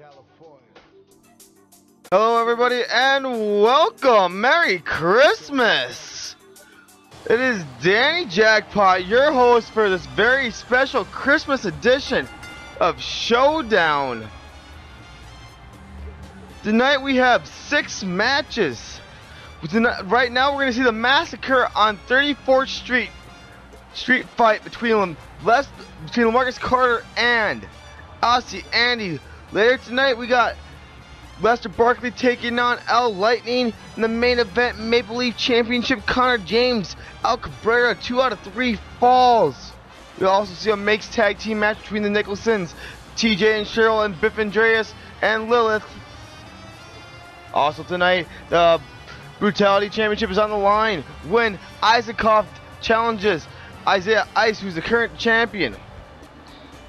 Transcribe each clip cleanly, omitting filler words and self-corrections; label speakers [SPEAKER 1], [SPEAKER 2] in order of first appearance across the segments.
[SPEAKER 1] California.
[SPEAKER 2] Hello everybody and welcome! Merry Christmas! It is Danny Jackpot, your host for this very special Christmas edition of Showdown. Tonight we have 6 matches. Right now we're going to see the Massacre on 34th Street fight between Lemarcus Carter and Aussie Andy. Later tonight we got Barkley taking on L Lightning in the main event. Maple Leaf Championship, Connor James, Cabrera, 2 out of 3 falls. We'll also see a makes tag team match between the Nicholsons, TJ and Cheryl, and Biff Andreas and Lilith. Also tonight, the Brutality Championship is on the line when Isacoff challenges Isaiah Ice, who's the current champion.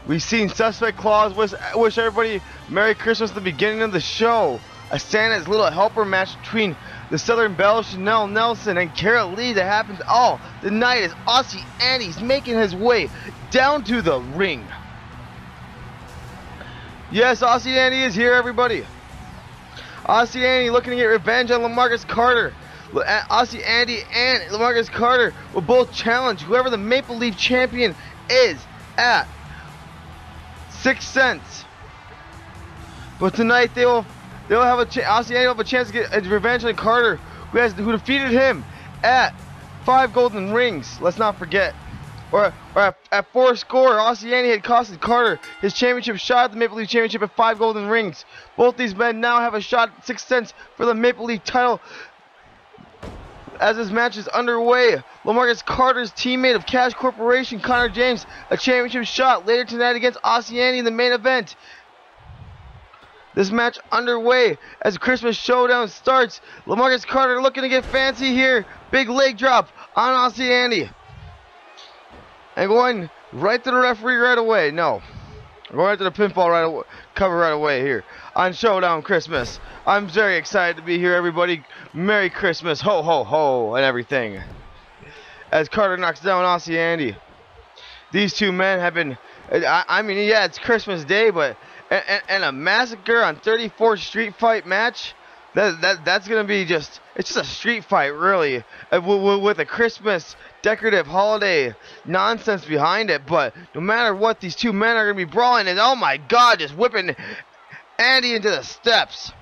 [SPEAKER 2] We've seen Suspect Claus wish everybody Merry Christmas at the beginning of the show. A Santa's Little Helper match between the Southern Belle, Chanel Nelson, and Carol Lee that happens all the night as Aussie Andy's making his way down to the ring. Yes, Aussie Andy is here, everybody. Aussie Andy looking to get revenge on Lemarcus Carter. Aussie Andy and Lemarcus Carter will both challenge whoever the Maple Leaf champion is at 6 cents. But tonight they'll have Aussie Andy will have a chance to get revenge on Carter, who defeated him at 5 golden rings. Let's not forget. Or at 4 score, Aussie Andy had costed Carter his championship shot at the Maple Leaf Championship at 5 golden rings. Both these men now have a shot at 6 cents for the Maple Leaf title. As this match is underway, Lemarcus Carter's teammate of Cash Corporation, Connor James, a championship shot later tonight against Aussie Andy in the main event. This match underway as Christmas Showdown starts. Lemarcus Carter looking to get fancy here. Big leg drop on Aussie Andy. And going right to the referee right away. No. Going right to the pinfall cover right away here on Showdown Christmas. I'm very excited to be here, everybody. Merry Christmas, ho ho ho, and everything. As Carter knocks down Aussie Andy. These two men have been, I mean, yeah, it's Christmas Day, but and a Massacre on 34th Street fight match. That's gonna be it's just a street fight, really, with a Christmas decorative holiday nonsense behind it. But no matter what, these two men are gonna be brawling, and oh my God, just whipping Andy into the steps.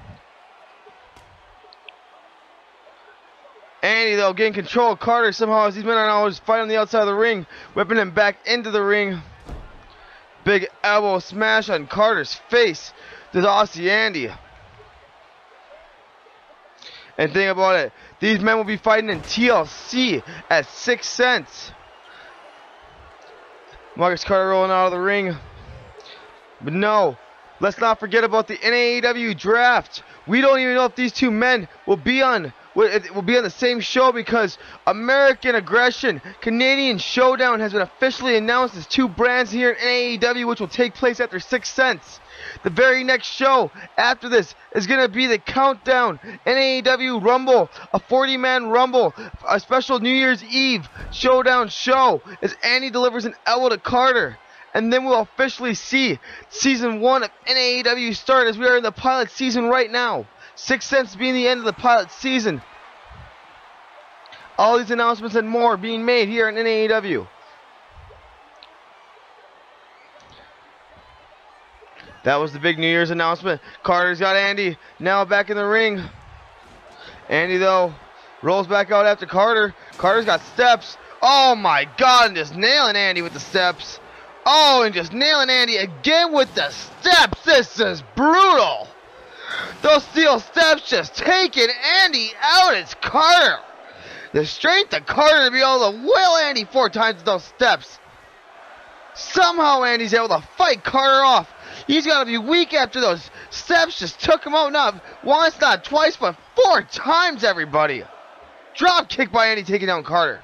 [SPEAKER 2] Andy, though, getting control of Carter somehow as these men are always fighting on the outside of the ring, whipping him back into the ring. Big elbow smash on Carter's face to Aussie Andy. And think about it, these men will be fighting in TLC at 6 cents. Marcus Carter rolling out of the ring. But no, let's not forget about the NAEW draft. We don't even know if these two men will be on the same show, because American Aggression Canadian Showdown has been officially announced as 2 brands here in NAEW, which will take place after 6 cents. The very next show after this is going to be the Countdown NAEW Rumble, a 40-man Rumble, a special New Year's Eve Showdown show as Andy delivers an elbow to Carter. And then we'll officially see Season 1 of NAEW start, as we are in the pilot season right now. 6 cents being the end of the pilot season. All these announcements and more being made here in NAEW. That was the big New Year's announcement. Carter's got Andy now back in the ring. Andy, though, rolls back out after Carter. Carter's got steps. Oh my God, and just nailing Andy with the steps. Oh, and just nailing Andy again with the steps. This is brutal. Those steel steps just taking Andy out. It's Carter. The strength of Carter to be able to wheel Andy 4 times with those steps. Somehow Andy's able to fight Carter off. He's got to be weak after those steps just took him out. Not once, not twice, but 4 times, everybody. Drop kick by Andy taking down Carter.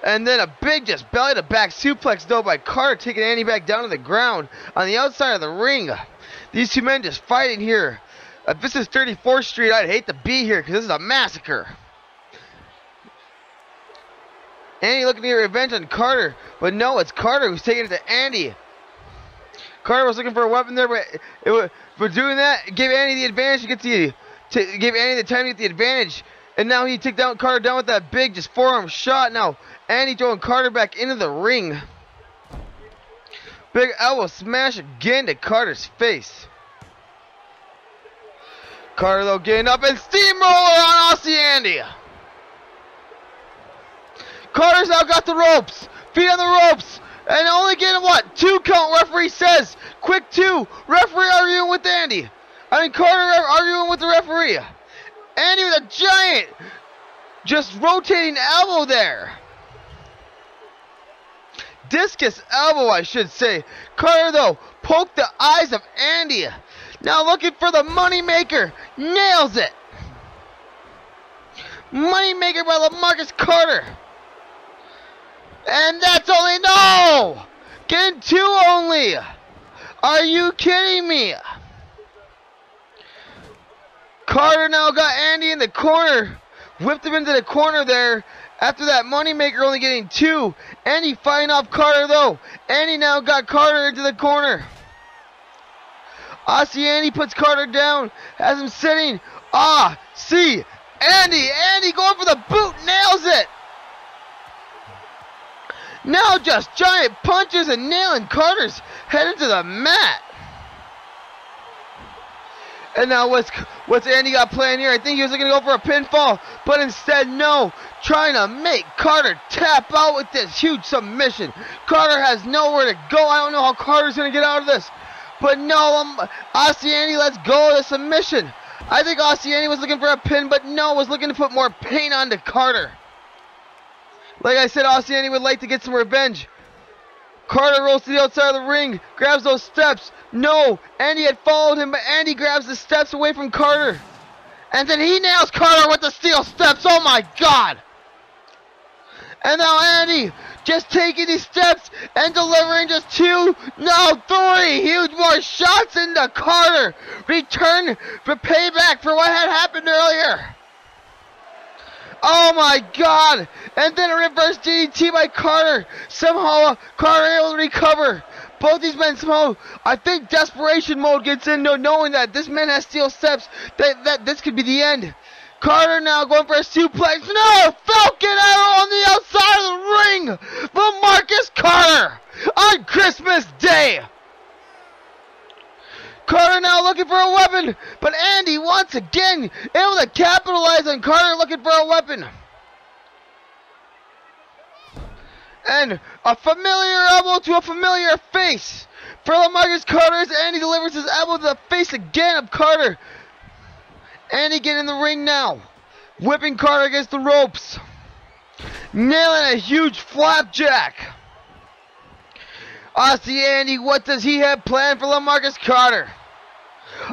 [SPEAKER 2] And then a big just belly to back suplex, though, by Carter, taking Andy back down to the ground on the outside of the ring. These two men just fighting here. If this is 34th Street, I'd hate to be here, because this is a massacre. Andy looking to get revenge on Carter, but no, it's Carter who's taking it to Andy. Carter was looking for a weapon there, but for doing that, it gave Andy the advantage. Gave Andy the time to get the advantage. And now he took Carter down with that big just forearm shot. Now Andy throwing Carter back into the ring. Big elbow smash again to Carter's face. Carter though getting up and steamroller on Aussie Andy. Carter's now got the ropes. Feet on the ropes. And only getting what? 2 count, referee says. Quick 2. Referee arguing with Andy. Carter arguing with the referee. Andy with a giant, just rotating elbow there. Discus elbow, I should say. Carter, though, poked the eyes of Andy. Now looking for the moneymaker. Nails it. Moneymaker by Lemarcus Carter. And that's only, no! Getting 2 only. Are you kidding me? Carter now got Andy in the corner. Whipped him into the corner there. After that, Moneymaker only getting 2. Andy fighting off Carter though. Andy now got Carter into the corner. Aussie Andy puts Carter down. Has him sitting. See. Andy going for the boot. Nails it. Now just giant punches and nailing Carter's head into the mat. And now what's Andy got planned here? I think he was going to go for a pinfall, but instead no. Trying to make Carter tap out with this huge submission. Carter has nowhere to go. I don't know how Carter's going to get out of this. But no, Aussie Andy lets go of the submission. I think Aussie Andy was looking for a pin, but no, was looking to put more pain onto Carter. Like I said, Aussie Andy would like to get some revenge. Carter rolls to the outside of the ring, grabs those steps. No, Andy had followed him, but Andy grabs the steps away from Carter. And then he nails Carter with the steel steps. Oh my God. And now Andy just taking these steps and delivering just 2, no, 3 huge more shots into Carter. Return for payback for what had happened earlier. Oh my God. And then a reverse DDT by Carter. Somehow Carter able to recover. Both these men somehow, I think desperation mode gets in, knowing that this man has steel steps, that this could be the end. Carter now going for a suplex. No! Falcon Arrow on the outside of the ring! Lemarcus Carter on Christmas Day! Carter now looking for a weapon, but Andy once again able to capitalize on Carter looking for a weapon. And a familiar elbow to a familiar face for Lemarcus Carter as Andy delivers his elbow to the face again of Carter. Andy getting in the ring now, whipping Carter against the ropes, nailing a huge flapjack. Aussie Andy, what does he have planned for Lemarcus Carter?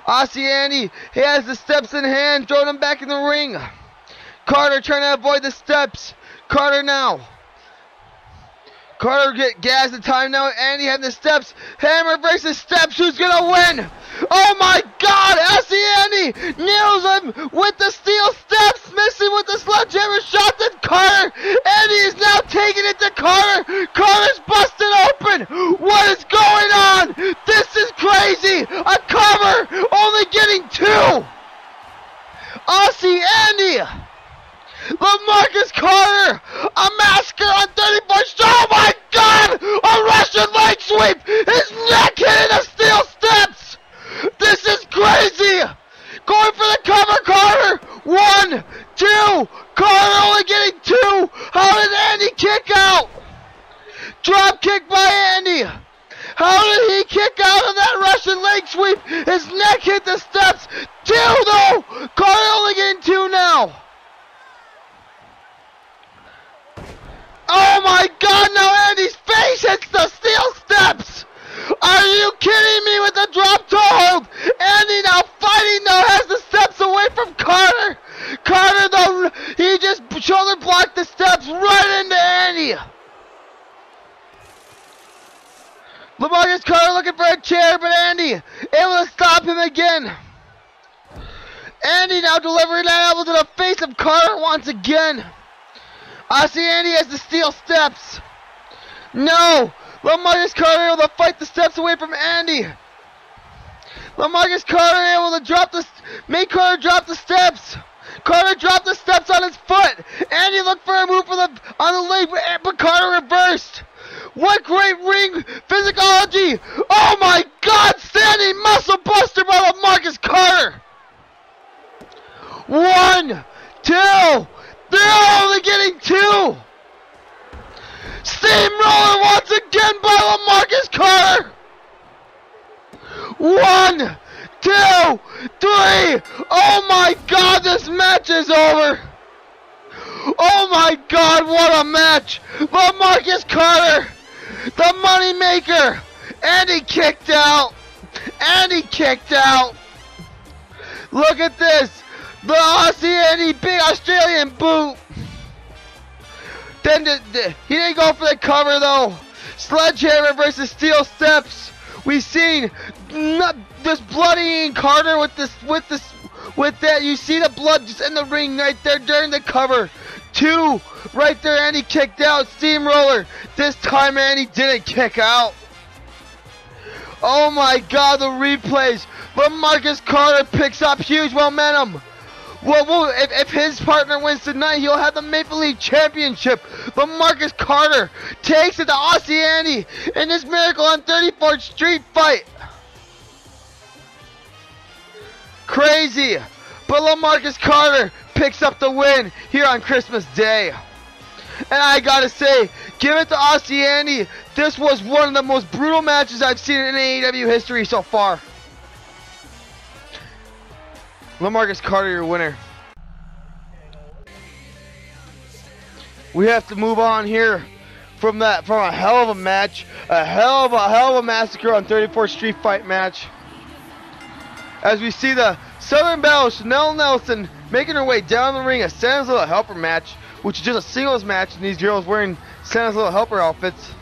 [SPEAKER 2] Aussie Andy, he has the steps in hand, throwing him back in the ring. Carter trying to avoid the steps. Carter now. Carter get gas at time now. Andy having the steps. Hammer versus steps. Who's gonna win? Oh my God! Aussie Andy nails him with the steel steps, missing with the sledgehammer shot. Then Carter. Andy is now taking it to Carter. Carter's busted open. What is going on? This is crazy. A cover, only getting 2. Aussie Andy. Lemarcus Carter, a massacre on 34th. Oh my God! A Russian leg sweep! His neck hitting the steel steps! This is crazy! Going for the cover, Carter! 1, 2, Carter only getting 2! How did Andy kick out? Drop kick by Andy! How did he kick out of that Russian leg sweep? His neck hit the steps! 2 though! Carter only getting 2 now! Oh my God, now Andy's face hits the steel steps! Are you kidding me with the drop toe hold? Andy now fighting now has the steps away from Carter. Carter though, he just shoulder blocked the steps right into Andy. Lemarcus Carter looking for a chair, but Andy able to stop him again. Andy now delivering that elbow to the face of Carter once again. Aussie Andy has the steel steps. No, Lemarcus Carter able to fight the steps away from Andy. Lemarcus Carter able to drop make Carter drop the steps. Carter dropped the steps on his foot. Andy looked for a move on the leg, but Carter reversed. What great ring physicology! Oh my God! Standing muscle buster by Lemarcus Carter. 1, 2. They're only getting 2. Steamroller once again by Lemarcus Carter. 1, 2, 3. Oh my God, this match is over. Oh my God, what a match. Lemarcus Carter, the money maker. And he kicked out. And he kicked out. Look at this. The Aussie Andy big Australian boot. Then he didn't go for the cover though. Sledgehammer versus steel steps. We've seen this bloody Carter with that. You see the blood just in the ring right there during the cover. 2 right there. Andy kicked out. Steamroller. This time Andy didn't kick out. Oh my God, the replays. Lemarcus Carter picks up huge momentum. Well, if his partner wins tonight, he'll have the Maple Leaf Championship. Lemarcus Carter takes it to Aussie Andy in this Miracle on 34th Street fight. Crazy. But Lemarcus Carter picks up the win here on Christmas Day. And I gotta say, give it to Aussie Andy. This was one of the most brutal matches I've seen in NAEW history so far. Lemarcus Carter, your winner. We have to move on here from a hell of a match, a hell of a Massacre on 34th Street fight match. As we see the Southern Belle Chanel Nelson making her way down the ring, a Santa's Little Helper match, which is just a singles match, and these girls wearing Santa's Little Helper outfits.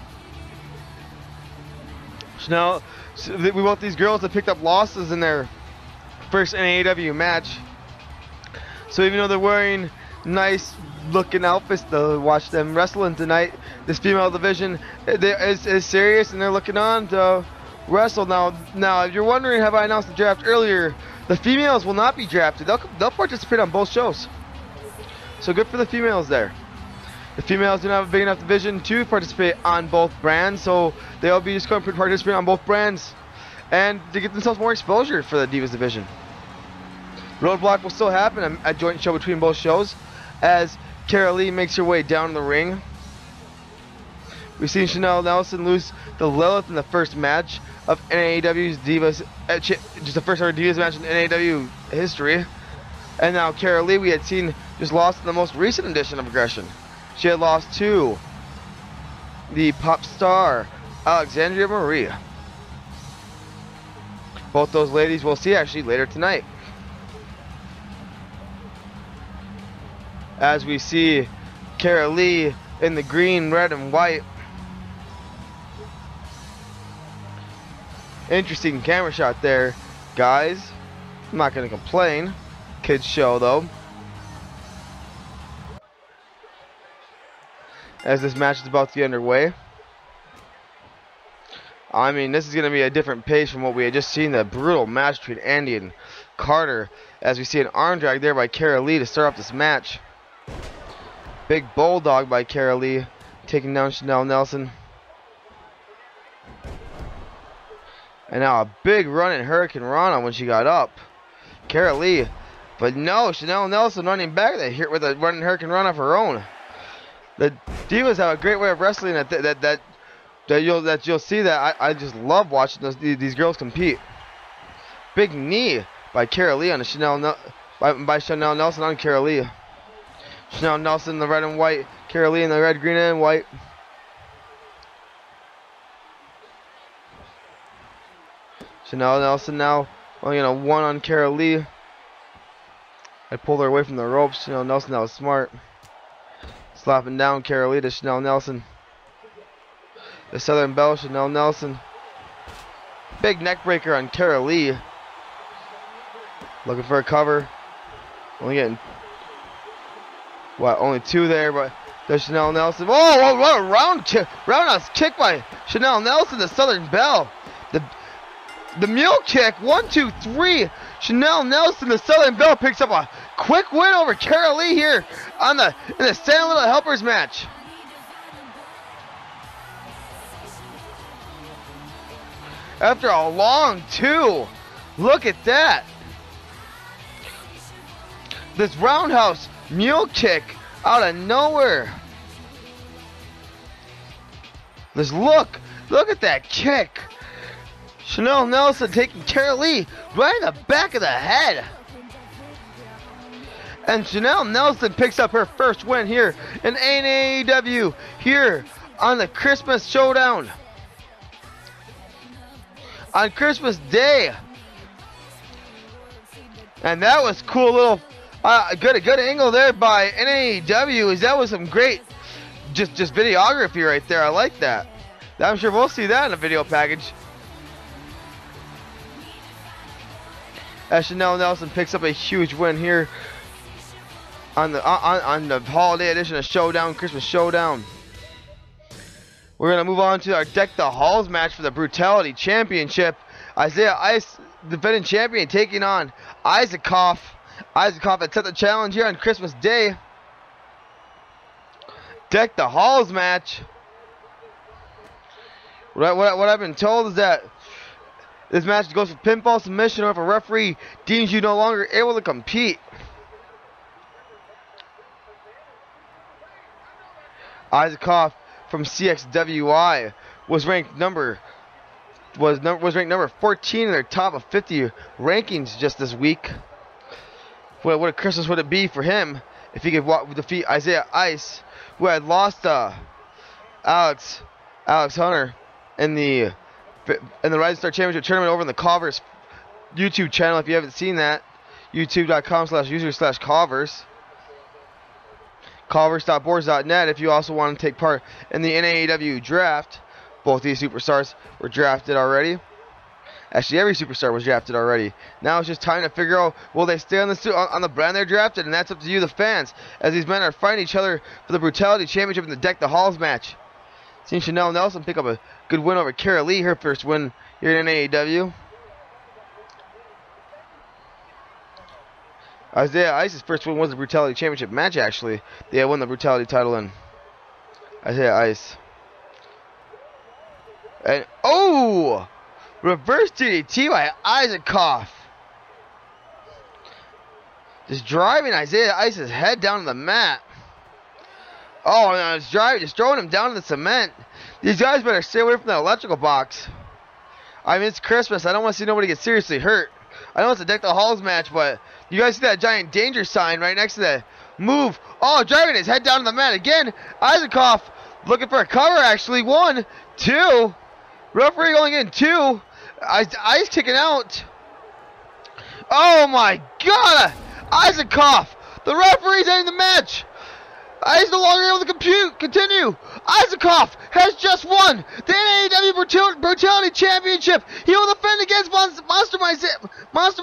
[SPEAKER 2] Chanel, we want these girls that picked up losses in their first NAEW match, so even though they're wearing nice looking outfits to watch them wrestling tonight, this female division is serious and they're looking on to wrestle. Now if you're wondering, have I announced the draft earlier, the females will not be drafted. They'll participate on both shows, so good for the females there. The females do not have a big enough division to participate on both brands, so they'll be just going to participate on both brands and to get themselves more exposure for the Divas division. Roadblock will still happen, a joint show between both shows, as Cara Lee makes her way down the ring. We've seen Chanel Nelson lose to Lilith in the first match of NAEW's Divas, just the first ever Divas match in NAEW history. And now Cara Lee, we had seen just lost in the most recent edition of Aggression. She had lost to the pop star Alexandria Marie. Both those ladies we'll see actually later tonight. As we see Cara Lee in the green, red, and white. Interesting camera shot there, guys. I'm not going to complain. Kids show though. As this match is about to get underway. I mean, this is going to be a different pace from what we had just seen, the brutal match between Andy and Carter, as we see an arm drag there by Cara Lee to start off this match. Big bulldog by Cara Lee, taking down Chanel Nelson. And now a big run at Hurricane Rana when she got up. Cara Lee, but no, Chanel Nelson running back with a running Hurricane Rana of her own. The Divas have a great way of wrestling that you'll see that I just love watching these girls compete. Big knee by Cara Lee on by Chanel Nelson on Cara Lee. Chanel Nelson in the red and white, Cara Lee in the red, green, and white. Chanel Nelson now only a one on Cara Lee. I pulled her away from the ropes. Chanel Nelson, that was smart. Slapping down Cara Lee to Chanel Nelson. The Southern Belle, Chanel Nelson. Big neck breaker on Cara Lee. Looking for a cover. Only getting, only two there, but There's Chanel Nelson. Oh, what a roundhouse kick by Chanel Nelson, the Southern Belle. The mule kick, 1, 2, 3. Chanel Nelson, the Southern Belle, picks up a quick win over Cara Lee here in the Santa Little Helpers match. After a long 2, look at that. This roundhouse mule kick out of nowhere. This look at that kick. Chanel Nelson taking Cara Lee right in the back of the head. And Chanel Nelson picks up her first win here in NAEW here on the Christmas Showdown. On Christmas Day. And that was cool little good angle there by NAEW. That was some great just videography right there. I like that. I'm sure we'll see that in a video package. As Chanel Nelson picks up a huge win here on the holiday edition of Showdown, Christmas Showdown. We're gonna move on to our Deck the Halls match for the Brutality Championship. Isaiah Ice, defending champion, taking on Isacoff. Isacoff had set the challenge here on Christmas Day. Deck the Halls match. What I've been told is that this match goes for pinfall submission, or if a referee deems you no longer able to compete. Isacoff from CXWI was ranked number 14 in their top of 50 rankings just this week. What a Christmas would it be for him if he could defeat Isaiah Ice, who had lost Alex Hunter in the Rising Star Championship tournament over in the Culver's YouTube channel. If you haven't seen that, youtube.com/user/Culver's. Culver's.boards.net if you also want to take part in the NAEW draft. Both these superstars were drafted already. Actually, every superstar was drafted already. Now it's just time to figure out, will they stay on the brand they're drafted? And that's up to you, the fans, as these men are fighting each other for the Brutality Championship in the Deck the Halls match. Seen Chanel Nelson pick up a good win over Cara Lee, her first win here in NAEW. Isaiah Ice's first win was the Brutality Championship match, actually. They had won the Brutality title in. Isaiah Ice. And, oh! Reverse DDT by Isacoff. Just driving Isaiah Ice's head down to the mat. Oh, no, it's driving, just throwing him down to the cement. These guys better stay away from that electrical box. I mean, it's Christmas. I don't want to see nobody get seriously hurt. I know it's a Deck the Halls match, but you guys see that giant danger sign right next to that move. Oh, driving his head down to the mat again. Isacoff looking for a cover, actually. 1, 2. Referee going in 2. Ice kicking out. Oh, my God. Isacoff. The referee's ending the match. He's no longer able to continue. Isacoff has just won the NAEW Brutality Championship. He will defend against Monster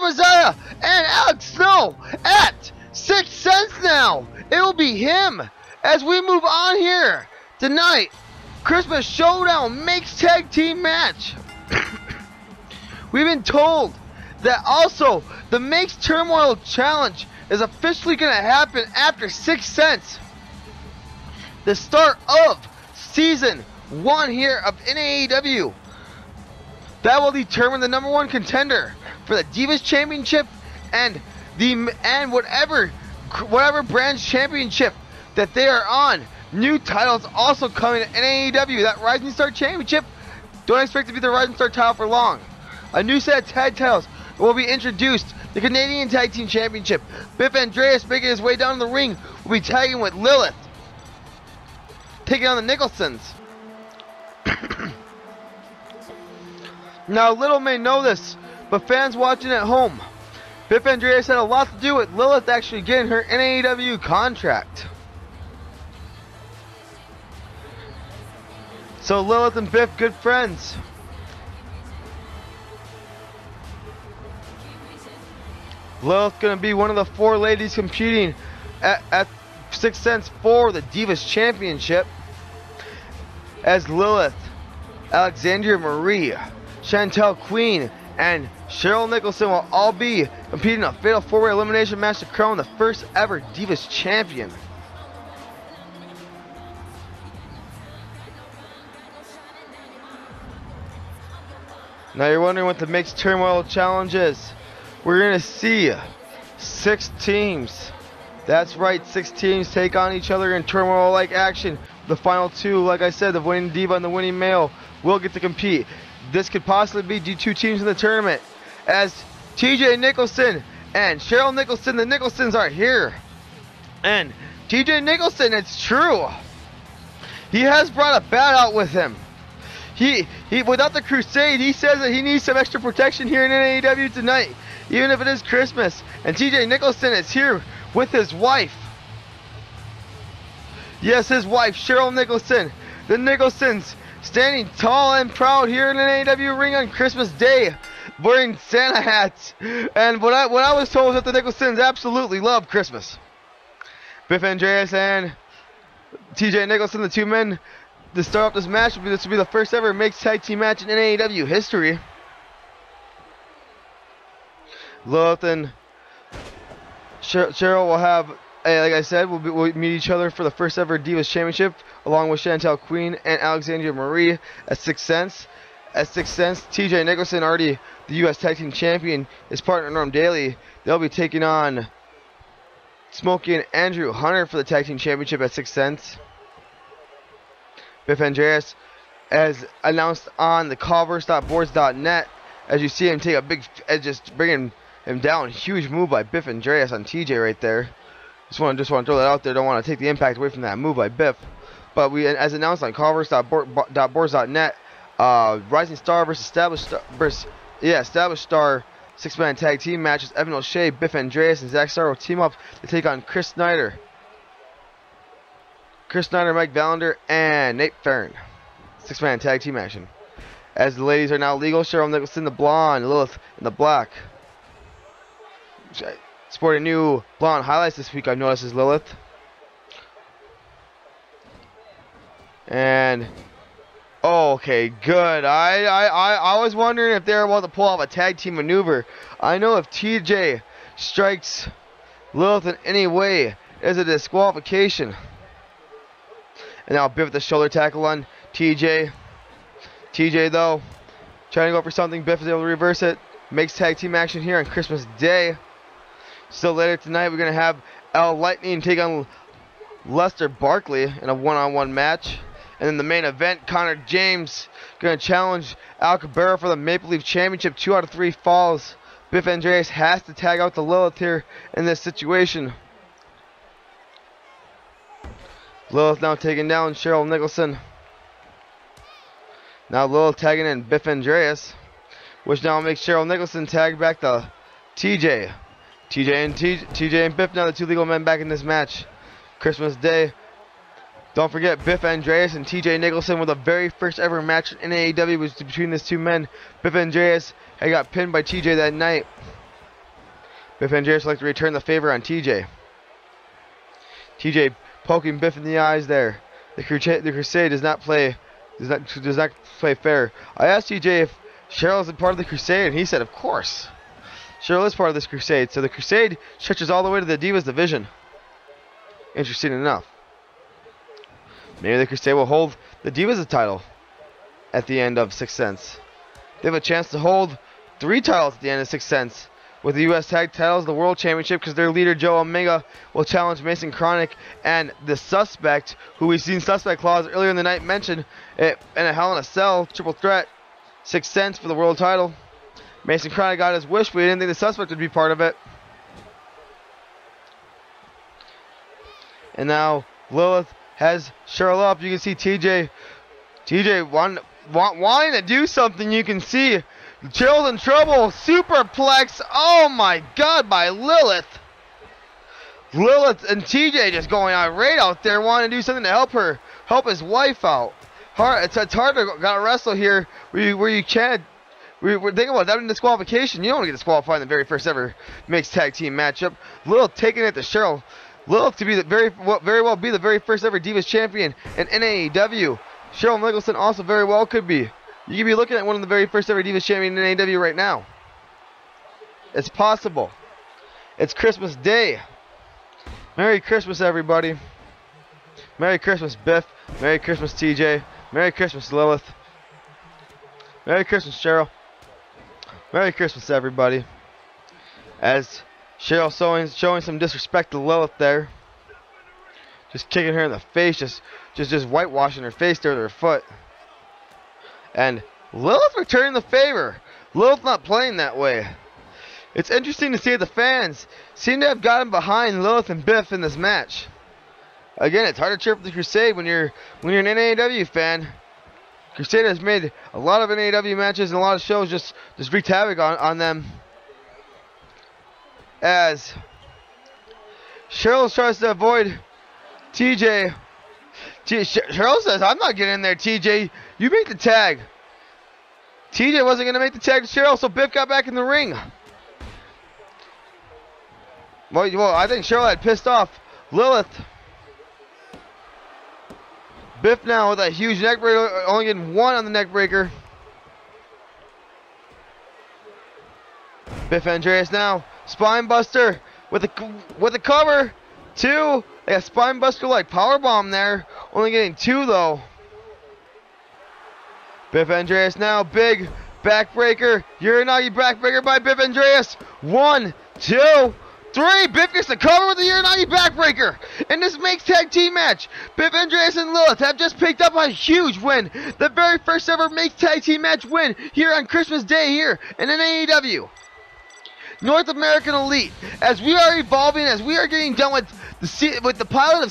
[SPEAKER 2] Messiah and Alex Snow at 6 cents now. It will be him as we move on here tonight. Christmas Showdown makes tag team match. We've been told that also the Makes Turmoil Challenge is officially going to happen after 6 cents. The start of Season 1 here of NAEW. That will determine the #1 contender for the Divas Championship and whatever brand's championship that they are on. New titles also coming to NAEW. That Rising Star Championship, don't expect to be the Rising Star title for long. A new set of tag titles will be introduced. The Canadian Tag Team Championship. Biff Andreas, making his way down the ring, will be tagging with Lilith, taking on the Nicholsons. Now, little may know this, but fans watching at home, Biff Andreas had a lot to do with Lilith actually getting her NAEW contract. So Lilith and Biff, good friends. Lilith gonna be one of the 4 ladies competing at 6 cents for the Divas Championship, as Lilith, Alexandria Marie, Chantel Queen, and Cheryl Nicholson will all be competing in a fatal 4-way elimination match to crown the first ever Divas Champion. Now you're wondering what the Mixed Turmoil Challenge is. We're going to see 6 teams. That's right, 6 teams take on each other in turmoil-like action. The final 2, like I said, the winning diva and the winning male will get to compete. This could possibly be 2 teams in the tournament, as TJ Nicholson and Cheryl Nicholson, the Nicholsons, are here. And TJ Nicholson, it's true, he has brought a bat out with him. He without the Crusade, he says that he needs some extra protection here in NAEW tonight, even if it is Christmas. And TJ Nicholson is here with his wife. Yes, his wife, Cheryl Nicholson. The Nicholsons standing tall and proud here in an NAEW ring on Christmas Day, wearing Santa hats. And what I was told was that the Nicholsons absolutely love Christmas. Biff Andreas and TJ Nicholson, the 2 men to start off this match. This will be the first ever mixed tag team match in NAEW history. Lilith and Cheryl will have, like I said, we'll meet each other for the first ever Divas Championship, along with Chantel Queen and Alexandria Marie at 6 cents. At 6 cents, TJ Nicholson, already the U.S. Tag Team Champion, his partner Norm Daly. They'll be taking on Smokey and Andrew Hunter for the Tag Team Championship at 6 cents. Biff Andreas, as announced on the Culver's.boards.net, as you see him take a big, just bringing him down. Huge move by Biff Andreas on TJ right there. Just want to throw that out there. Don't want to take the impact away from that move by Biff. But we, as announced on Culver's.boards.net, Rising Star versus Established Star 6-man tag team matches. Evan O'Shea, Biff Andreas, and Zach Starr will team up to take on Chris Snyder, Mike Valander, and Nate Farron. 6-man tag team action. As the ladies are now legal, Cheryl Nicholson, the blonde, Lilith in the black. Sporting new blonde highlights this week, I've noticed, is Lilith. And okay, good. I was wondering if they were about to pull off a tag team maneuver. I know if TJ strikes Lilith in any way, there's a disqualification. And now Biff with the shoulder tackle on TJ. TJ though, trying to go for something. Biff is able to reverse it. Makes tag team action here on Christmas Day. Still later tonight, we're going to have Al Lightning take on Lester Barkley in a one-on-one match. And then the main event, Connor James going to challenge Al Cabrera for the Maple Leaf Championship. 2 out of 3 falls. Biff Andreas has to tag out the Lilith here in this situation. Lilith now taking down Cheryl Nicholson. Now Lilith tagging in Biff Andreas, which now makes Cheryl Nicholson tag back to TJ. TJ and Biff now the 2 legal men back in this match. Christmas Day. Don't forget, Biff Andreas and TJ Nicholson were the very first ever match in AEW was between these 2 men. Biff Andreas had got pinned by TJ that night. Biff Andreas would like to return the favor on TJ. TJ poking Biff in the eyes there. The Crusade does not play fair. I asked TJ if Cheryl is a part of the Crusade, and he said, of course. Cheryl is part of this Crusade, so the Crusade stretches all the way to the Divas division. Interesting enough. Maybe the Crusade will hold the Divas title at the end of 6 cents. They have a chance to hold 3 titles at the end of 6 cents. With the U.S. Tag titles, the World Championship, because their leader, Joe Omega, will challenge Mason Chronic, and the Suspect, who we've seen Suspect Clause earlier in the night mentioned it in a Hell in a Cell triple threat. 6 cents for the world title. Mason Chronic got his wish, but we didn't think the Suspect would be part of it. And now Lilith has Cheryl up. You can see TJ wanting to do something. You can see Cheryl's in trouble. Superplex. Oh my God, by Lilith. Lilith and TJ just going irate out there, wanting to do something to help his wife out. It's hard to gotta wrestle here where you can't. We're thinking about that in disqualification. You don't want to get disqualified in the very first ever mixed tag team matchup. Lilith taking it to Cheryl. Lilith to be the very well be the very first ever Divas champion in NAEW. Cheryl Nicholson also very well could be. You could be looking at one of the very first ever Divas champion in NAEW right now. It's possible. It's Christmas Day. Merry Christmas, everybody. Merry Christmas, Biff. Merry Christmas, TJ. Merry Christmas, Lilith. Merry Christmas, Cheryl. Merry Christmas, everybody. As Cheryl showing some disrespect to Lilith there. Just kicking her in the face. Just whitewashing her face there with her foot. And Lilith returning the favor. Lilith not playing that way. It's interesting to see that the fans seem to have gotten behind Lilith and Biff in this match. Again, it's hard to cheer for the Crusade when you're an NAEW fan. Crusade has made a lot of NAEW matches and a lot of shows just wreaked havoc on them. As Cheryl tries to avoid TJ. Cheryl says, I'm not getting in there, TJ. You make the tag. TJ wasn't going to make the tag to Cheryl, so Biff got back in the ring. Well, I think Cheryl had pissed off Lilith. Biff now with a huge neck breaker, only getting one on the neck breaker. Biff Andreas now, spine buster with a cover. 2, they got spine buster like powerbomb there, only getting 2 though. Biff Andreas now, big backbreaker, Uranagi backbreaker by Biff Andreas. 1, 2, 3, Biff gets the cover with the Uranagi backbreaker. In this mixed tag team match, Biff Andreas and Lilith have just picked up a huge win. The very first ever mixed tag team match win here on Christmas Day here in NAEW. North American Elite. As we are evolving, as we are getting done with the pilot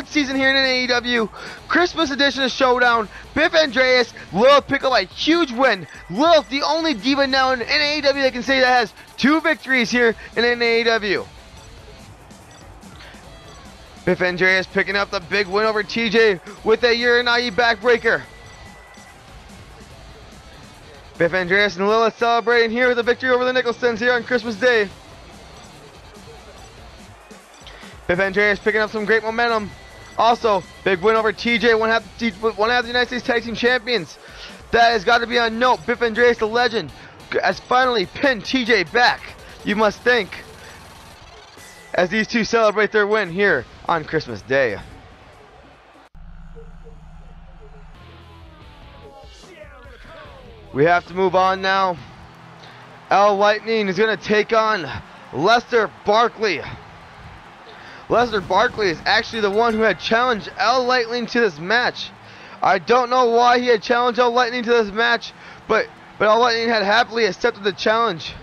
[SPEAKER 2] season here in NAEW, Christmas edition of Showdown, Biff Andreas, Lilith pick up a huge win. Lilith, the only diva now in NAEW that can say that has 2 victories here in NAEW. Biff Andreas picking up the big win over TJ with a Uranagi backbreaker. Biff Andreas and Lilith celebrating here with a victory over the Nicholsons here on Christmas Day. Biff Andreas picking up some great momentum. Also, big win over TJ, one half the United States Tag Team Champions. That has got to be on note. Biff Andreas, the legend, has finally pinned TJ back, you must think, as these two celebrate their win here on Christmas Day. We have to move on now. L Lightning is going to take on Lester Barkley. Lester Barkley is actually the one who had challenged L Lightning to this match. I don't know why he had challenged L Lightning to this match, but L Lightning had happily accepted the challenge.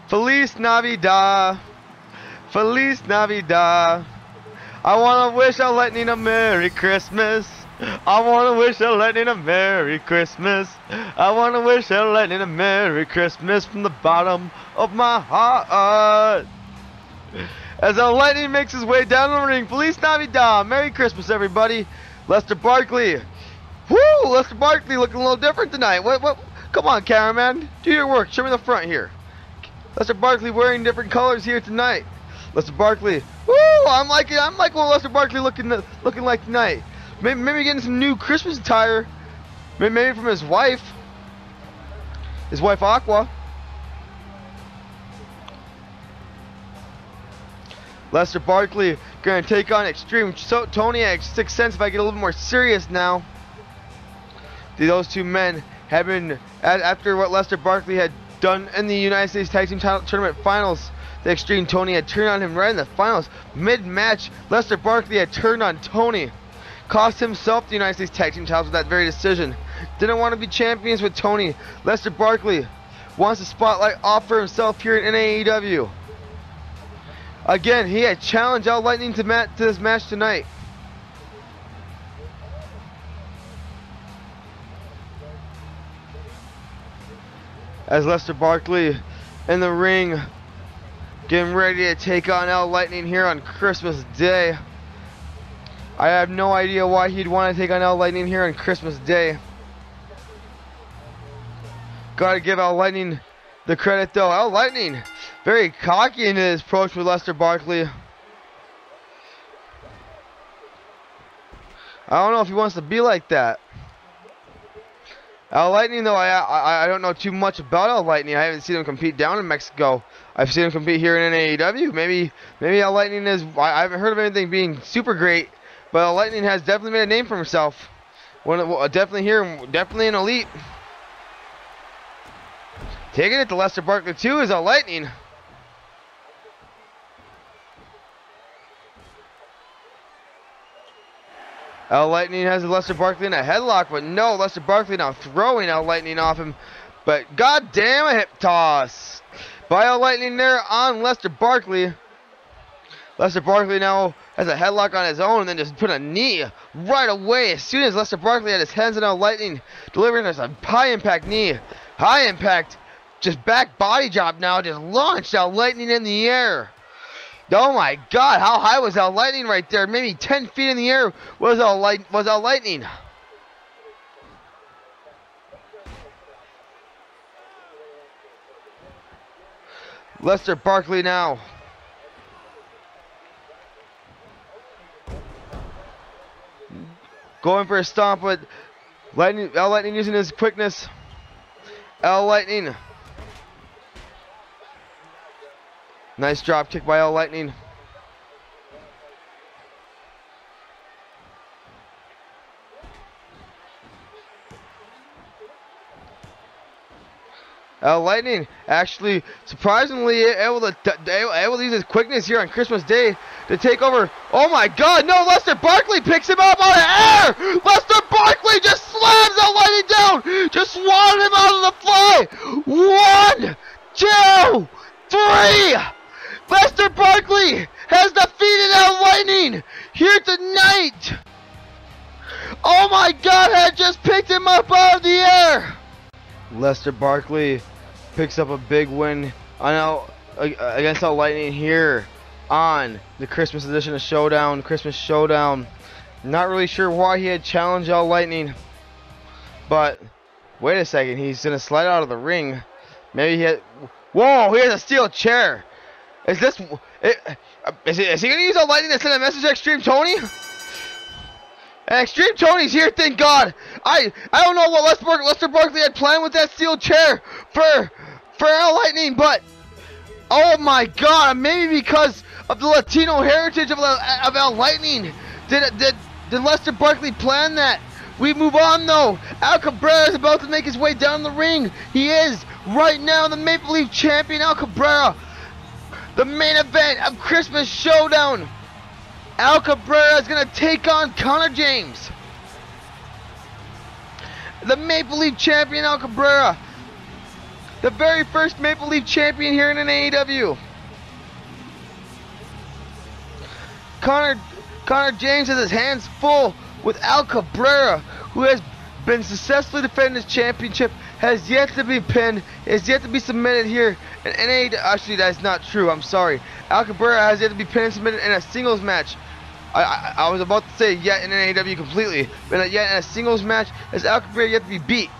[SPEAKER 2] Feliz Navidad. Feliz Navidad. I want to wish L Lightning a Merry Christmas. I want to wish L Lightning a Merry Christmas. I want to wish L Lightning a Merry Christmas from the bottom of my heart. As L Lightning makes his way down the ring, Feliz Navidad. Merry Christmas, everybody. Lester Barkley. Woo! Lester Barkley looking a little different tonight. What? Come on, cameraman. Do your work. Show me the front here. Lester Barkley wearing different colors here tonight. Lester Barkley. Woo! I'm liking what Lester Barkley looking like tonight. Maybe getting some new Christmas attire. Maybe from his wife. His wife Aqua. Lester Barkley gonna take on Extreme Tony at 6 cents if I get a little more serious now. Those two men have been, after what Lester Barkley had done in the United States Tag Team Tournament Finals, the Extreme Tony had turned on him right in the finals. Mid-match, Lester Barkley had turned on Tony. Cost himself the United States Tag Team titles with that very decision. Didn't want to be champions with Tony. Lester Barkley wants the spotlight off for himself here in NAEW. Again, he had challenged L Lightning to this match tonight. As Lester Barkley in the ring, getting ready to take on L Lightning here on Christmas Day. I have no idea why he'd want to take on L Lightning here on Christmas Day. Gotta give L Lightning the credit though. Al Lightning, very cocky in his approach with Lester Barkley. I don't know if he wants to be like that. Al Lightning though, I don't know too much about Al Lightning. I haven't seen him compete down in Mexico. I've seen him compete here in NAEW. Maybe Al Lightning is. I haven't heard of anything being super great, but Al Lightning has definitely made a name for himself. Definitely here, definitely an elite. Taking it to Lester Barkley too is Al Lightning. Al Lightning has Lester Barkley in a headlock, but no, Lester Barkley now throwing Al Lightning off him. But goddamn, a hip toss by Al Lightning there on Lester Barkley. Lester Barkley now has a headlock on his own and then just put a knee right away. As soon as Lester Barkley had his hands on Al Lightning, delivering us a high impact knee. High impact, just back body drop now, just launched Al Lightning in the air. Oh my God, how high was Al Lightning right there? Maybe 10 feet in the air was Al Lightning. Lester Barkley now. Going for a stomp, but Al Lightning using his quickness. Al Lightning. Nice drop kick by Al Lightning. Al Lightning actually surprisingly able to use his quickness here on Christmas Day to take over. Oh my God, no, Lester Barkley picks him up out of air. Lester Barkley just slams Al Lightning down. Just swatted him out of the fly. 1, 2, 3. Lester Barkley has defeated Al Lightning here tonight. Oh my God, had just picked him up out of the air. Lester Barkley picks up a big win against Al Lightning here on the Christmas edition of Showdown, Christmas Showdown. Not really sure why he had challenged Al Lightning, but wait a second, he's gonna slide out of the ring. Maybe he had. Whoa, he has a steel chair. Is he gonna use Al Lightning to send a message to Extreme Tony? And Extreme Tony's here, thank God. I don't know what Lester Barkley had planned with that steel chair for Al Lightning, but oh my God, maybe because of the Latino heritage of Al Lightning, did Lester Barkley plan that? We move on though. Al Cabrera is about to make his way down the ring. He is right now the Maple Leaf champion, Al Cabrera. The main event of Christmas Showdown. Al Cabrera is going to take on Connor James. The Maple Leaf champion, Al Cabrera. The very first Maple Leaf champion here in NAEW. Connor James has his hands full with Al Cabrera, who has been successfully defending his championship, has yet to be pinned, is yet to be submitted here in NAEW. Actually, that's not true. I'm sorry. Al Cabrera has yet to be pinned and submitted in a singles match. I was about to say yet in NAEW completely, but yet in a singles match has Al Cabrera yet to be beat.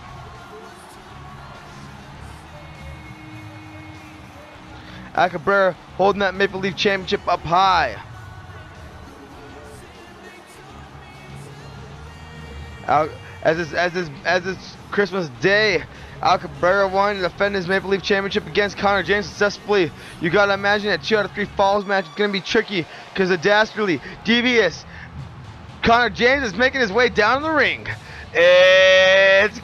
[SPEAKER 2] Al Cabrera holding that Maple Leaf championship up high. As this Christmas Day, Al Cabrera wanted to defend his Maple Leaf championship against Connor James successfully. You gotta imagine that 2 out of 3 falls match is gonna be tricky because of dastardly, devious. Connor James is making his way down the ring. It's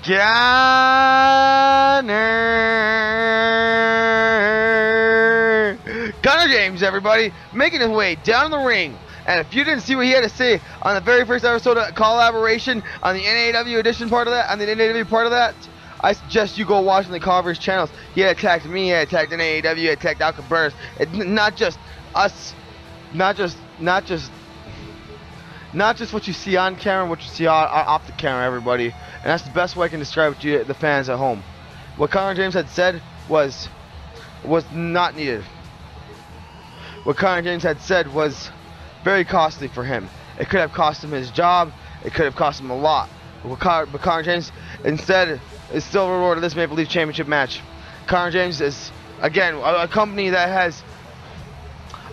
[SPEAKER 2] Connor James, everybody, making his way down the ring. And if you didn't see what he had to say on the very first episode of collaboration on the NAEW edition part of that, on the NAEW part of that, I suggest you go watch on the Converse channels. He had attacked me, he had attacked NAEW, he had attacked Al Cabrera. Not just us, not just what you see on camera, what you see off the camera, everybody. And that's the best way I can describe it to you, the fans at home. What Connor James had said was not needed. What Connor James had said was very costly for him. It could have cost him his job. It could have cost him a lot. But Connor James instead is still rewarded this Maple Leaf Championship match. Conor James is, again, a company that has,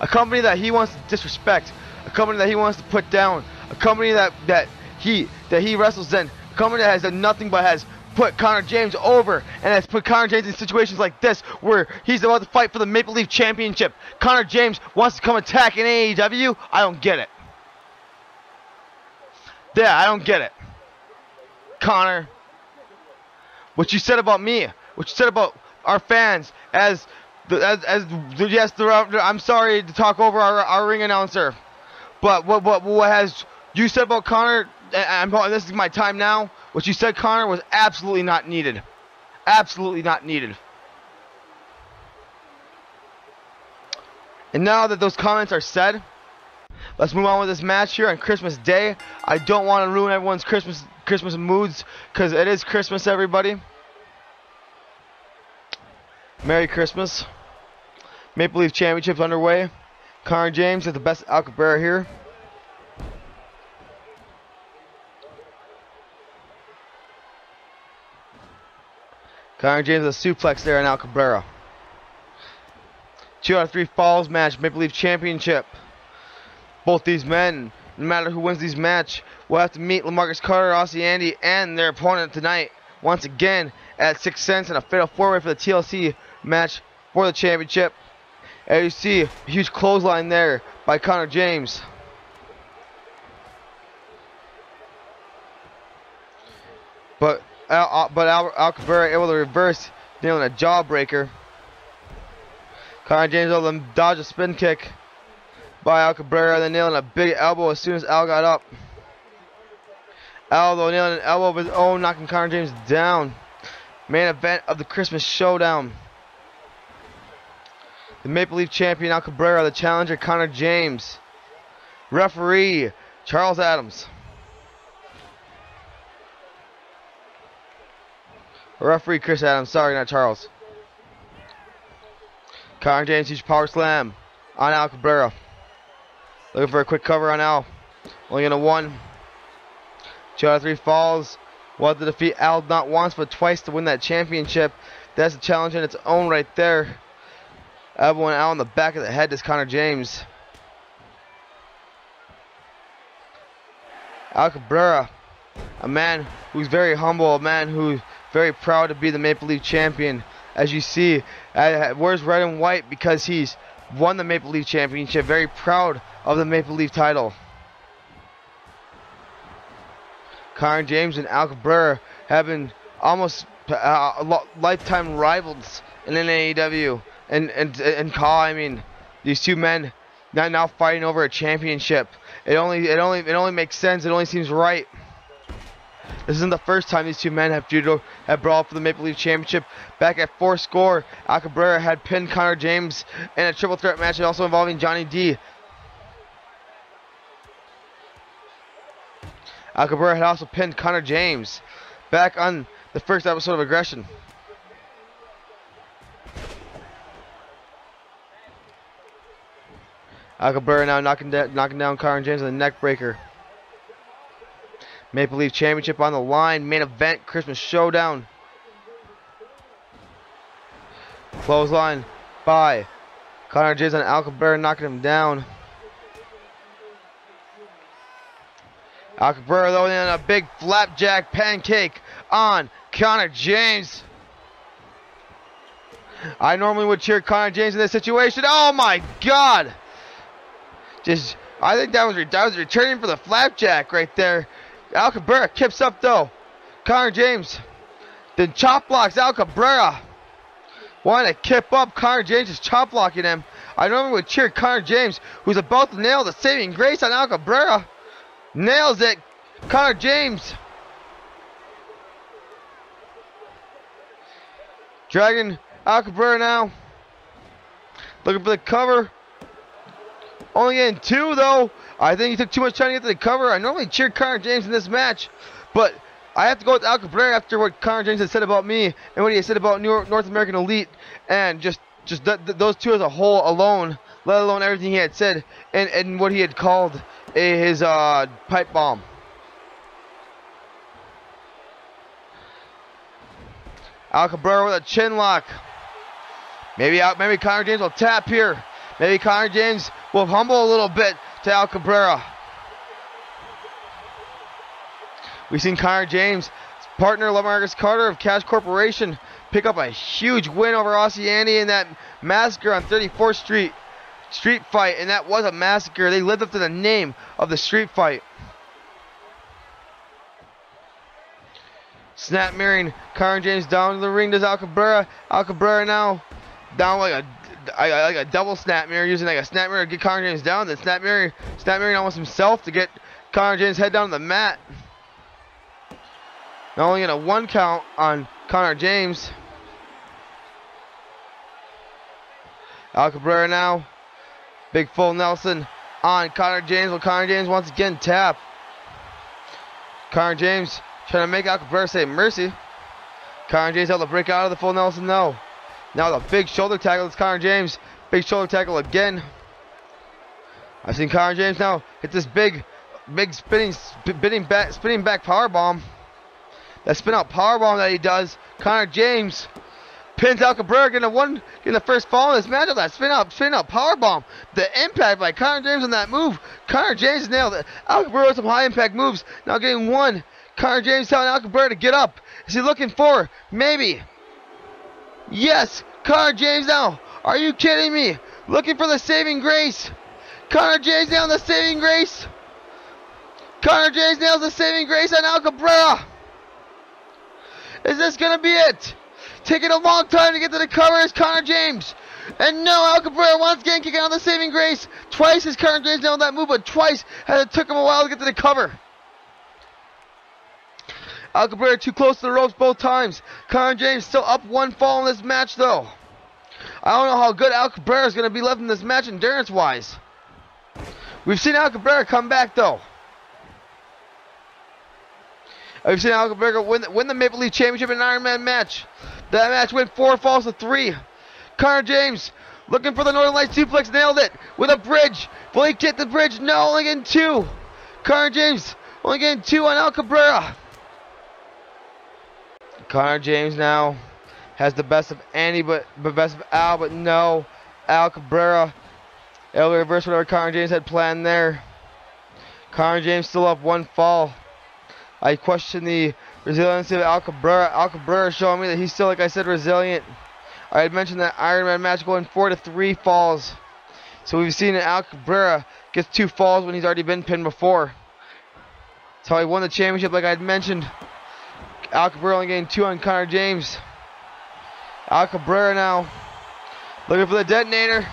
[SPEAKER 2] a company that he wants to disrespect, a company that he wants to put down, a company that he wrestles in, a company that has done nothing but has put Conor James over and has put Conor James in situations like this where he's about to fight for the Maple Leaf Championship. Conor James wants to come attack in AEW. I don't get it. Yeah, I don't get it. Conor, what you said about me, what you said about our fans, I'm sorry to talk over our ring announcer, but what has you said about Conor? This is my time now. What you said, Conor, was absolutely not needed. Absolutely not needed. And now that those comments are said, let's move on with this match here on Christmas Day. I don't want to ruin everyone's Christmas moods because it is Christmas, everybody. Merry Christmas. Maple Leaf Championship's underway. Conor James is the best Al Cabrera here. Conor James with a suplex there on Al Cabrera. 2 out of 3 falls match, Maple Leaf Championship. Both these men, no matter who wins these match, will have to meet Lemarcus Carter, Aussie Andy, and their opponent tonight once again at 6 cents in a fatal 4-way for the TLC match for the championship. As you see, a huge clothesline there by Conor James. But Al Cabrera able to reverse, nailing a jawbreaker. Conor James able to dodge a spin kick by Al Cabrera, then nailing a big elbow as soon as Al got up. Al, though, nailing an elbow of his own, knocking Conor James down. Main event of the Christmas Showdown. The Maple Leaf champion Al Cabrera, the challenger Conor James. Referee Charles Adams. Referee Chris Adams, sorry, not Charles. Conor James, huge power slam on Al Cabrera. Looking for a quick cover on Al. Only gonna 1. 2 out of 3 falls. Want to defeat Al not once but twice to win that championship. That's a challenge in its own right there. Elbowing Al in the back of the head is Conor James. Al Cabrera, a man who's very humble, a man who's very proud to be the Maple Leaf champion. As you see, wears red and white because he's won the Maple Leaf championship. Very proud of the Maple Leaf title. Conor James and Al Cabrera have been almost lifetime rivals in NAEW. And I mean, these two men now fighting over a championship. It only makes sense. It only seems right. This isn't the first time these two men have brawled for the Maple Leaf Championship. Back at 4 score, Al Cabrera had pinned Conor James in a triple threat match, also involving Johnny D. Al Cabrera had also pinned Conor James back on the first episode of Aggression. Al Cabrera now knocking down Conor James with a neck breaker. Maple Leaf Championship on the line. Main event, Christmas Showdown. Clothesline by Conor James and Al Cabrera, knocking him down. Al Cabrera, though, in a big flapjack pancake on Conor James. I normally would cheer Conor James in this situation. Oh my God! I think that was returning for the flapjack right there. Al Cabrera kips up though. Conor James then chop blocks Al Cabrera. Wanting to kip up, Conor James is chop blocking him. I normally would cheer Conor James, who's about to nail the saving grace on Al Cabrera. Nails it. Conor James dragging Al Cabrera now. Looking for the cover. Only getting 2 though. I think he took too much time to get to the cover. I normally cheer Conor James in this match, but I have to go with Al Cabrera after what Conor James has said about me and what he has said about North American Elite, and just those two as a whole alone, let alone everything he had said and what he had called his pipe bomb. Al Cabrera with a chin lock Maybe Connor James will tap here. Maybe Connor James will humble a little bit to Al Cabrera. We've seen Connor James' partner Lemarcus Carter of Cash Corporation pick up a huge win over Aussie Andy in that Massacre on 34th Street fight, and that was a massacre. They lived up to the name of the street fight. Snap mirroring Connor James down to the ring does Al Cabrera. Al Cabrera now down like a double snap mirror, using like a snap mirror to get Connor James down, then snap mirroring almost himself to get Connor James' head down to the mat. Not only in a 1 count on Connor James. Al Cabrera now. Big full Nelson on Connor James. Well, Connor James once again tap. Connor James trying to make Al Cabrera say mercy. Connor James able to break out of the full Nelson. No. Now the big shoulder tackle. It's Connor James. Big shoulder tackle again. I've seen Connor James now hit this big spinning back power bomb. That spin out power bomb that he does. Connor James pins Al Cabrera, getting the first fall in this matchup. That spin out power bomb. The impact by Connor James on that move. Connor James nailed it. Al Cabrera with some high impact moves. Now getting one. Connor James telling Al Cabrera to get up. Is he looking for? Maybe. Yes. Connor James now. Are you kidding me? Looking for the saving grace. Connor James nails the saving grace. Connor James nails the saving grace on Al Cabrera. Is this going to be it? Taking a long time to get to the cover is Connor James. And no, Al Cabrera once again kicking out the saving grace. Twice has Connor James nailed that move, but twice it took him a while to get to the cover. Al Cabrera too close to the ropes both times. Connor James still up 1 fall in this match though. I don't know how good Al Cabrera is going to be left in this match endurance-wise. We've seen Al Cabrera come back though. We've seen Al Cabrera win the Maple Leaf Championship in an Iron Man match. That match went 4 falls to 3. Connor James looking for the Northern Lights suplex, nailed it with a bridge. Will he get the bridge? No, only getting 2. Connor James only getting 2 on Al Cabrera. Connor James now has the best of Andy, but best of Al, but no. Al Cabrera able to reverse whatever Connor James had planned there. Connor James still up 1 fall. I question the resiliency of Al Cabrera. Al Cabrera showing me that he's still, like I said, resilient. I had mentioned that Iron Man match going 4 to 3 falls. So we've seen that Al Cabrera gets 2 falls when he's already been pinned before. That's how he won the championship, like I had mentioned. Al Cabrera only getting 2 on Connor James. Al Cabrera now looking for the detonator.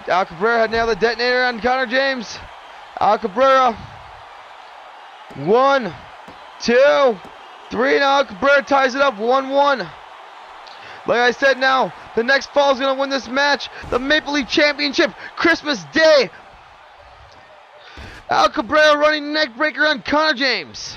[SPEAKER 2] Al Cabrera had nailed the detonator on Connor James. Al Cabrera. 1, 2, 3. Now Al Cabrera ties it up 1-1. Like I said, now the next fall is going to win this match. The Maple Leaf Championship, Christmas Day. Al Cabrera running neck breaker on Connor James.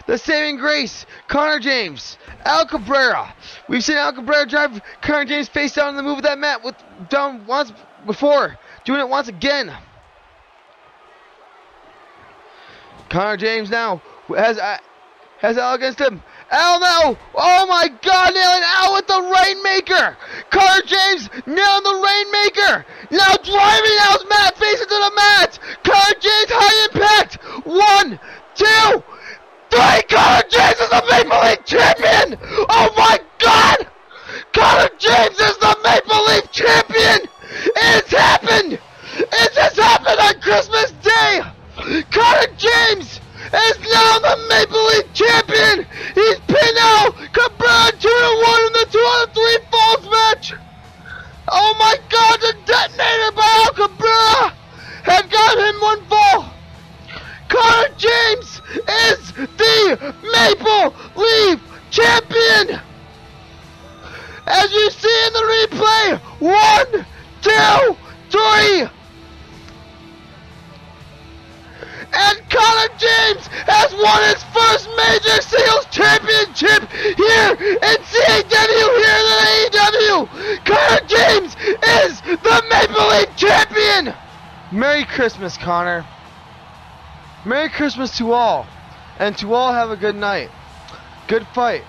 [SPEAKER 2] The saving grace, Connor James. Al Cabrera. We've seen Al Cabrera drive Connor James face down in the move of that mat down once before. Doing it once again. Connor James now has Al against him. Al now! Oh my God! Nailing Al with the Rainmaker! Connor James nailing the Rainmaker! Now driving Al's mat face into the mat! Connor James high impact! 1, 2, 3! Connor James is the Maple Leaf Champion! Oh my God! Connor James is the Maple Leaf Champion! It's happened! It just happened on Christmas Day! Connor James is now the Maple Leaf Champion! He's pinned out Cabrera 2-1 in the 2 out of 3 falls match! Oh my God, the detonator by Al Cabrera had got him 1 fall! Connor James is the Maple Leaf Champion! As you see in the replay, 1, 2, 3! And Connor James has won his first major singles championship here in CAW, here in AEW. Connor James is the Maple Leaf Champion. Merry Christmas, Connor. Merry Christmas to all. And to all, have a good night. Good fight.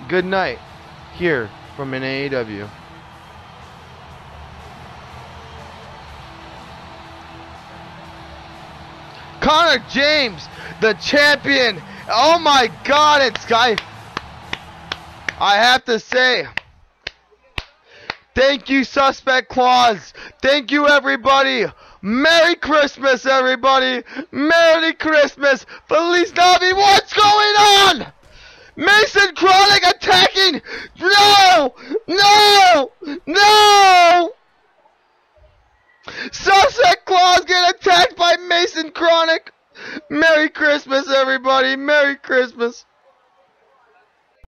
[SPEAKER 2] Good night. Here from NAEW. Connor James, the champion. Oh my God, it's guy. I have to say, thank you, Suspect Claus. Thank you, everybody. Merry Christmas, everybody. Merry Christmas. Feliz Navi. What's going on? Mason Chronic attacking. No!